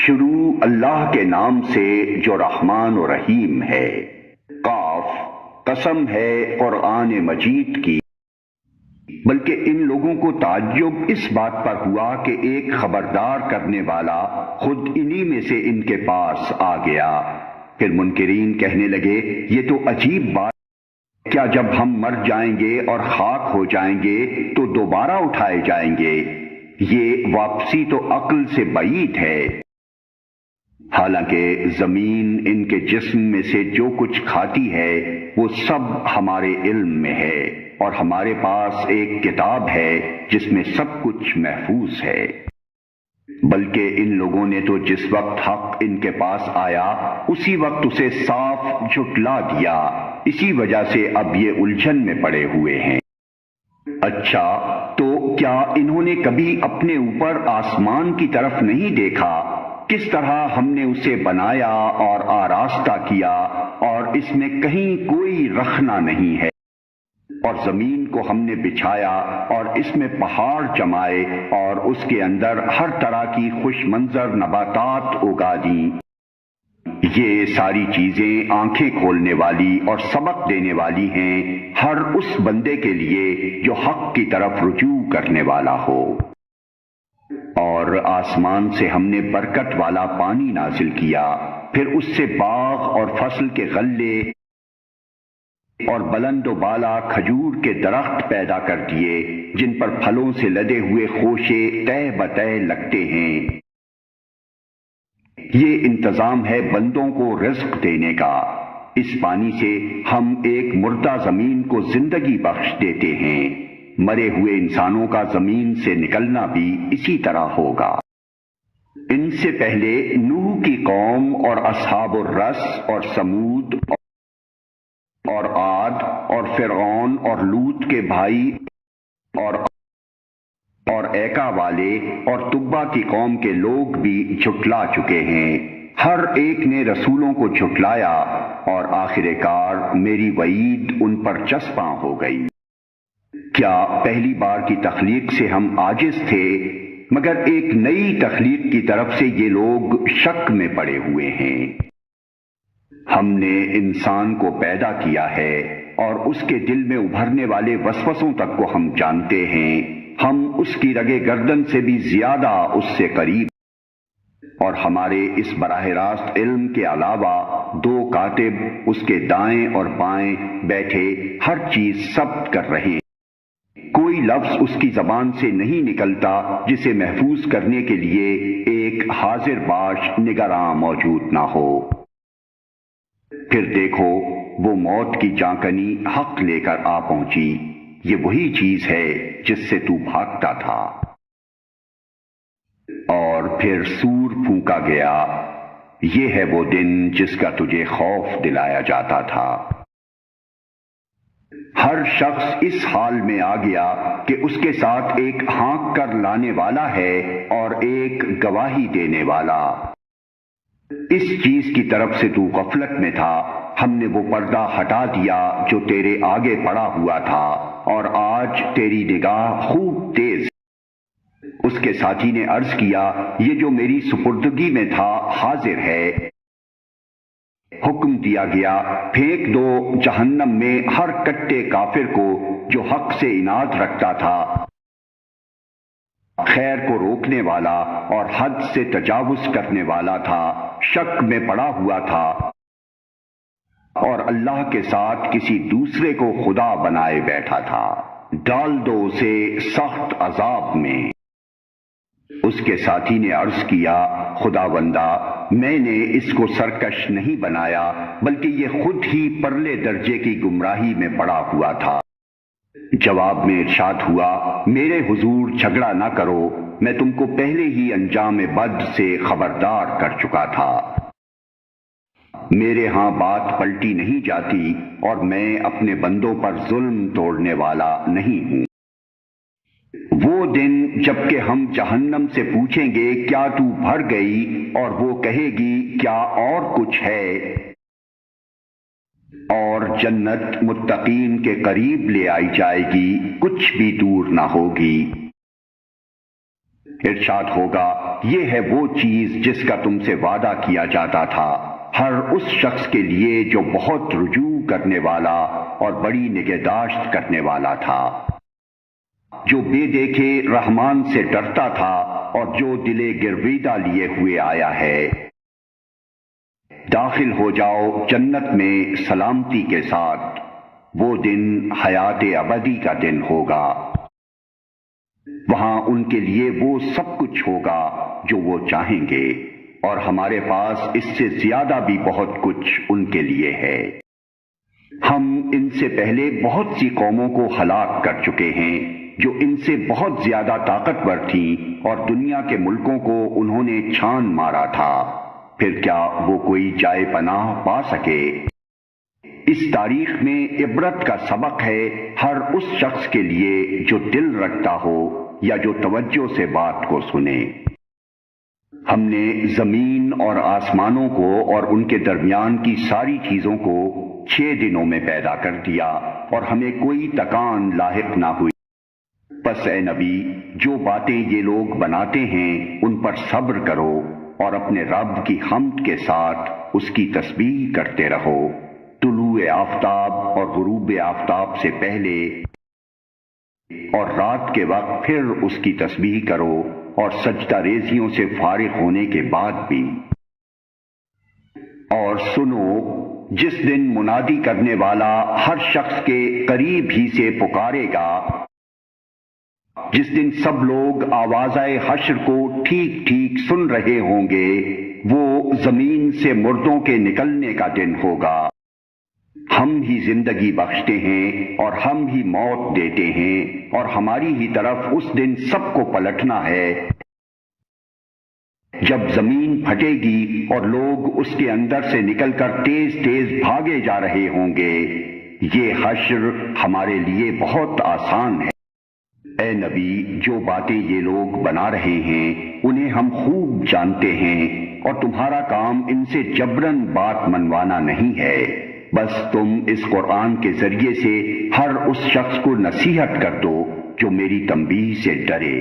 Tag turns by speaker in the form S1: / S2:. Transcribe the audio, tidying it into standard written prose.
S1: شروع اللہ کے نام سے جو رحمان و رحیم ہے۔ قاف، قسم ہے قرآن مجید کی۔ بلکہ ان لوگوں کو تعجب اس بات پر ہوا کہ ایک خبردار کرنے والا خود انہی میں سے ان کے پاس آ گیا۔ پھر منکرین کہنے لگے، یہ تو عجیب بات، کیا جب ہم مر جائیں گے اور خاک ہو جائیں گے تو دوبارہ اٹھائے جائیں گے؟ یہ واپسی تو عقل سے بعید ہے۔ حالانکہ زمین ان کے جسم میں سے جو کچھ کھاتی ہے وہ سب ہمارے علم میں ہے، اور ہمارے پاس ایک کتاب ہے جس میں سب کچھ محفوظ ہے۔ بلکہ ان لوگوں نے تو جس وقت حق ان کے پاس آیا اسی وقت اسے صاف جھٹلا دیا، اسی وجہ سے اب یہ الجھن میں پڑے ہوئے ہیں۔ اچھا، تو کیا انہوں نے کبھی اپنے اوپر آسمان کی طرف نہیں دیکھا؟ کس طرح ہم نے اسے بنایا اور آراستہ کیا، اور اس میں کہیں کوئی رخنہ نہیں ہے۔ اور زمین کو ہم نے بچھایا اور اس میں پہاڑ جمائے اور اس کے اندر ہر طرح کی خوش منظر نباتات اگا دیں۔ یہ ساری چیزیں آنکھیں کھولنے والی اور سبق دینے والی ہیں ہر اس بندے کے لیے جو حق کی طرف رجوع کرنے والا ہو۔ اور آسمان سے ہم نے برکت والا پانی نازل کیا، پھر اس سے باغ اور فصل کے غلے اور بلند و بالا کھجور کے درخت پیدا کر دیے، جن پر پھلوں سے لدے ہوئے خوشے تہ بتہ لگتے ہیں۔ یہ انتظام ہے بندوں کو رزق دینے کا۔ اس پانی سے ہم ایک مردہ زمین کو زندگی بخش دیتے ہیں۔ مرے ہوئے انسانوں کا زمین سے نکلنا بھی اسی طرح ہوگا۔ ان سے پہلے نوح کی قوم اور اصحاب الرس اور سمود اور عاد اور فرعون اور لوط کے بھائی اور ایکا والے اور تبا کی قوم کے لوگ بھی جھٹلا چکے ہیں۔ ہر ایک نے رسولوں کو جھٹلایا، اور آخر کار میری وعید ان پر چسپاں ہو گئی۔ کیا پہلی بار کی تخلیق سے ہم عاجز تھے؟ مگر ایک نئی تخلیق کی طرف سے یہ لوگ شک میں پڑے ہوئے ہیں۔ ہم نے انسان کو پیدا کیا ہے، اور اس کے دل میں ابھرنے والے وسوسوں تک کو ہم جانتے ہیں۔ ہم اس کی رگے گردن سے بھی زیادہ اس سے قریب، اور ہمارے اس براہ راست علم کے علاوہ دو کاتب اس کے دائیں اور بائیں بیٹھے ہر چیز ثبت کر رہے ہیں۔ کوئی لفظ اس کی زبان سے نہیں نکلتا جسے محفوظ کرنے کے لیے ایک حاضر باش نگراں موجود نہ ہو۔ پھر دیکھو، وہ موت کی جانکنی حق لے کر آ پہنچی۔ یہ وہی چیز ہے جس سے تو بھاگتا تھا۔ اور پھر سور پھونکا گیا۔ یہ ہے وہ دن جس کا تجھے خوف دلایا جاتا تھا۔ ہر شخص اس حال میں آ گیا کہ اس کے ساتھ ایک ہانک کر لانے والا ہے اور ایک گواہی دینے والا۔ اس چیز کی طرف سے تو غفلت میں تھا، ہم نے وہ پردہ ہٹا دیا جو تیرے آگے پڑا ہوا تھا، اور آج تیری نگاہ خوب تیز۔ اس کے ساتھی نے عرض کیا، یہ جو میری سپردگی میں تھا حاضر ہے۔ حکم دیا گیا، پھینک دو جہنم میں ہر کٹے کافر کو جو حق سے عناد رکھتا تھا، خیر کو روکنے والا اور حد سے تجاوز کرنے والا تھا، شک میں پڑا ہوا تھا، اور اللہ کے ساتھ کسی دوسرے کو خدا بنائے بیٹھا تھا۔ ڈال دو اسے سخت عذاب میں۔ اس کے ساتھی نے عرض کیا، خدا بندہ، میں نے اس کو سرکش نہیں بنایا، بلکہ یہ خود ہی پرلے درجے کی گمراہی میں پڑا ہوا تھا۔ جواب میں ارشاد ہوا، میرے حضور جھگڑا نہ کرو، میں تم کو پہلے ہی انجام بد سے خبردار کر چکا تھا۔ میرے ہاں بات پلٹی نہیں جاتی، اور میں اپنے بندوں پر ظلم توڑنے والا نہیں ہوں۔ وہ دن جب کہ ہم جہنم سے پوچھیں گے کیا تو بھر گئی، اور وہ کہے گی کیا اور کچھ ہے، اور جنت متقین کے قریب لے آئی جائے گی، کچھ بھی دور نہ ہوگی۔ ارشاد ہوگا، یہ ہے وہ چیز جس کا تم سے وعدہ کیا جاتا تھا، ہر اس شخص کے لیے جو بہت رجوع کرنے والا اور بڑی نگہداشت کرنے والا تھا، جو بے دیکھے رحمان سے ڈرتا تھا اور جو دل گرویدہ لیے ہوئے آیا ہے۔ داخل ہو جاؤ جنت میں سلامتی کے ساتھ، وہ دن حیات ابدی کا دن ہوگا، وہاں ان کے لیے وہ سب کچھ ہوگا جو وہ چاہیں گے، اور ہمارے پاس اس سے زیادہ بھی بہت کچھ ان کے لیے ہے۔ ہم ان سے پہلے بہت سی قوموں کو ہلاک کر چکے ہیں جو ان سے بہت زیادہ طاقتور تھیں، اور دنیا کے ملکوں کو انہوں نے چھان مارا تھا، پھر کیا وہ کوئی جائے پناہ پا سکے؟ اس تاریخ میں عبرت کا سبق ہے ہر اس شخص کے لیے جو دل رکھتا ہو یا جو توجہ سے بات کو سنے۔ ہم نے زمین اور آسمانوں کو اور ان کے درمیان کی ساری چیزوں کو 6 دنوں میں پیدا کر دیا، اور ہمیں کوئی تکان لاحق نہ ہوئی۔ پس اے نبی، جو باتیں یہ لوگ بناتے ہیں ان پر صبر کرو، اور اپنے رب کی حمد کے ساتھ اس کی تسبیح کرتے رہو، طلوع آفتاب اور غروب آفتاب سے پہلے اور رات کے وقت پھر اس کی تسبیح کرو، اور سجدہ ریزیوں سے فارغ ہونے کے بعد بھی۔ اور سنو، جس دن منادی کرنے والا ہر شخص کے قریب ہی سے پکارے گا، جس دن سب لوگ آوازۂ حشر کو ٹھیک ٹھیک سن رہے ہوں گے، وہ زمین سے مردوں کے نکلنے کا دن ہوگا۔ ہم ہی زندگی بخشتے ہیں اور ہم ہی موت دیتے ہیں، اور ہماری ہی طرف اس دن سب کو پلٹنا ہے۔ جب زمین پھٹے گی اور لوگ اس کے اندر سے نکل کر تیز تیز بھاگے جا رہے ہوں گے، یہ حشر ہمارے لیے بہت آسان ہے۔ اے نبی، جو باتیں یہ لوگ بنا رہے ہیں انہیں ہم خوب جانتے ہیں، اور تمہارا کام ان سے جبراً بات منوانا نہیں ہے، بس تم اس قرآن کے ذریعے سے ہر اس شخص کو نصیحت کر دو جو میری تنبیہ سے ڈرے۔